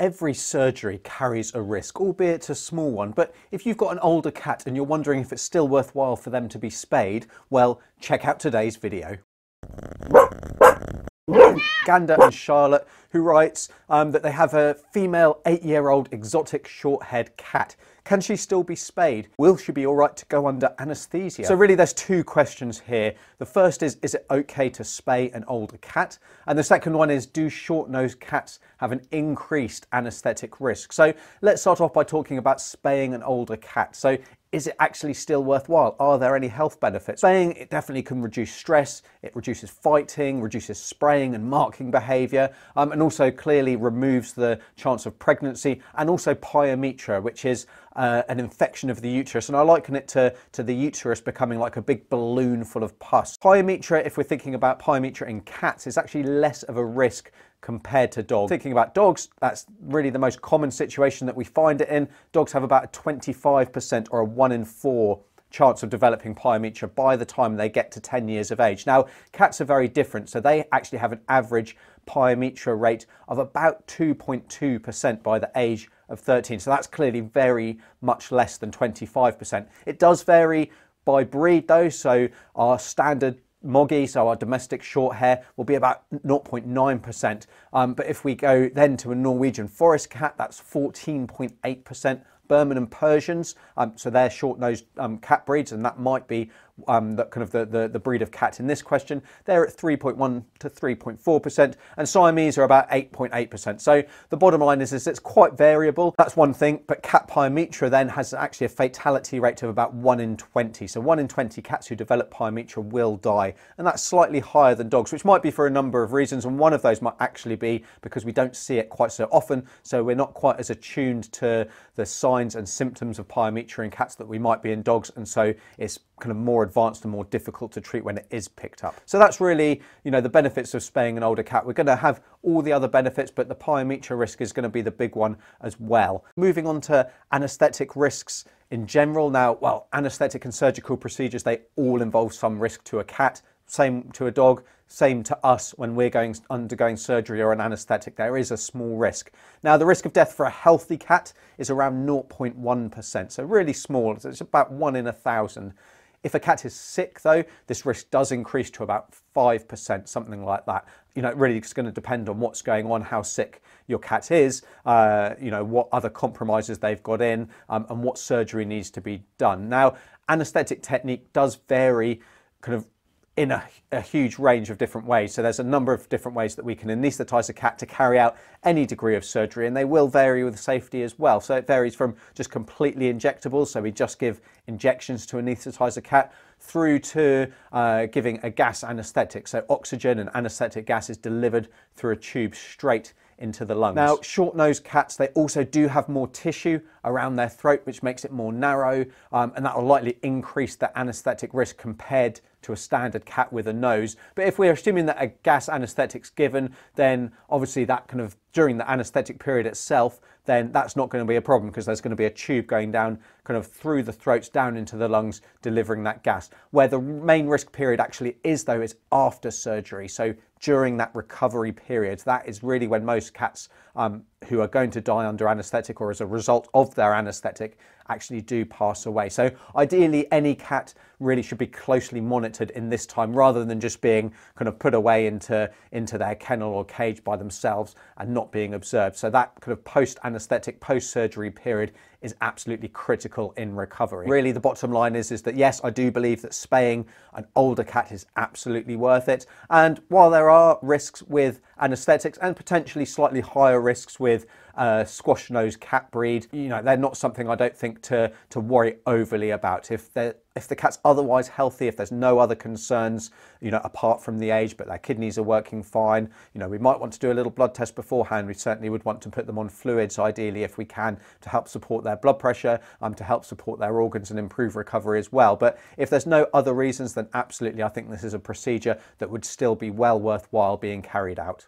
Every surgery carries a risk, albeit a small one, but if you've got an older cat and you're wondering if it's still worthwhile for them to be spayed, well, check out today's video. Gander and Charlotte, who writes that they have a female 8-year-old exotic short-haired cat. Can she still be spayed? Will she be all right to go under anaesthesia? So really there's two questions here. The first is it okay to spay an older cat? And the second one is, do short-nosed cats have an increased anaesthetic risk? So let's start off by talking about spaying an older cat. So is it actually still worthwhile? Are there any health benefits? Spaying, it definitely can reduce stress, it reduces fighting, reduces spraying and marking behaviour, and also clearly removes the chance of pregnancy, and also pyometra, which is an infection of the uterus, and I liken it to the uterus becoming like a big balloon full of pus. Pyometra, if we're thinking about pyometra in cats, is actually less of a risk compared to dogs. Thinking about dogs, that's really the most common situation that we find it in. Dogs have about a 25% or a 1 in 4 chance of developing pyometra by the time they get to 10 years of age. Now, cats are very different, so they actually have an average pyometra rate of about 2.2% by the age of 13. So that's clearly very much less than 25%. It does vary by breed though, so our standard Moggy, so our domestic short hair, will be about 0.9%. But if we go then to a Norwegian forest cat, that's 14.8%. Birmingham Persians, so they're short-nosed cat breeds, and that might be the breed of cat in this question. They're at 3.1 to 3.4%, and Siamese are about 8.8%. So the bottom line is it's quite variable. That's one thing, but cat pyometra then has actually a fatality rate of about 1 in 20. So 1 in 20 cats who develop pyometra will die, and that's slightly higher than dogs, which might be for a number of reasons, and one of those might actually be because we don't see it quite so often, so we're not quite as attuned to the signs and symptoms of pyometra in cats that we might be in dogs, and so it's kind of more advanced and more difficult to treat when it is picked up. So that's really, the benefits of spaying an older cat. We're going to have all the other benefits, but the pyometra risk is going to be the big one as well. Moving on to anaesthetic risks in general. Now, well, anaesthetic and surgical procedures, they all involve some risk to a cat. Same to a dog, same to us when we're undergoing surgery or an anaesthetic. There is a small risk. Now, the risk of death for a healthy cat is around 0.1%, so really small. It's about 1 in 1,000. If a cat is sick, though, this risk does increase to about 5%, something like that. It really is going to depend on what's going on, how sick your cat is, what other compromises they've got in, and what surgery needs to be done. Now, anaesthetic technique does vary kind of in a huge range of different ways. So there's a number of different ways that we can anaesthetise a cat to carry out any degree of surgery, and they will vary with safety as well. So it varies from just completely injectables, so we just give injections to anaesthetise a cat, through to giving a gas anaesthetic. So oxygen and anaesthetic gas is delivered through a tube straight into the lungs. Now, short-nosed cats, they also do have more tissue around their throat, which makes it more narrow, and that will likely increase the anaesthetic risk compared to a standard cat with a nose. But if we're assuming that a gas anaesthetic's given, then obviously that kind of during the anaesthetic period itself, then that's not going to be a problem because there's going to be a tube going down kind of through the throats down into the lungs, delivering that gas. Where the main risk period actually is, though, is after surgery. So during that recovery period, that is really when most cats who are going to die under anaesthetic or as a result of their anaesthetic actually do pass away. So ideally, any cat really should be closely monitored in this time rather than just being kind of put away into their kennel or cage by themselves and not being observed. So that kind of post-anaesthetic, post-surgery period is absolutely critical in recovery. Really, the bottom line is that yes, I do believe that spaying an older cat is absolutely worth it. And while there are risks with anaesthetics and potentially slightly higher risks with squash-nosed cat breed, they're not something I don't think to worry overly about. If the cat's otherwise healthy, if there's no other concerns, apart from the age, but their kidneys are working fine, we might want to do a little blood test beforehand. We certainly would want to put them on fluids, ideally, if we can, to help support their blood pressure, to help support their organs and improve recovery as well. But if there's no other reasons, then absolutely, I think this is a procedure that would still be well worthwhile being carried out.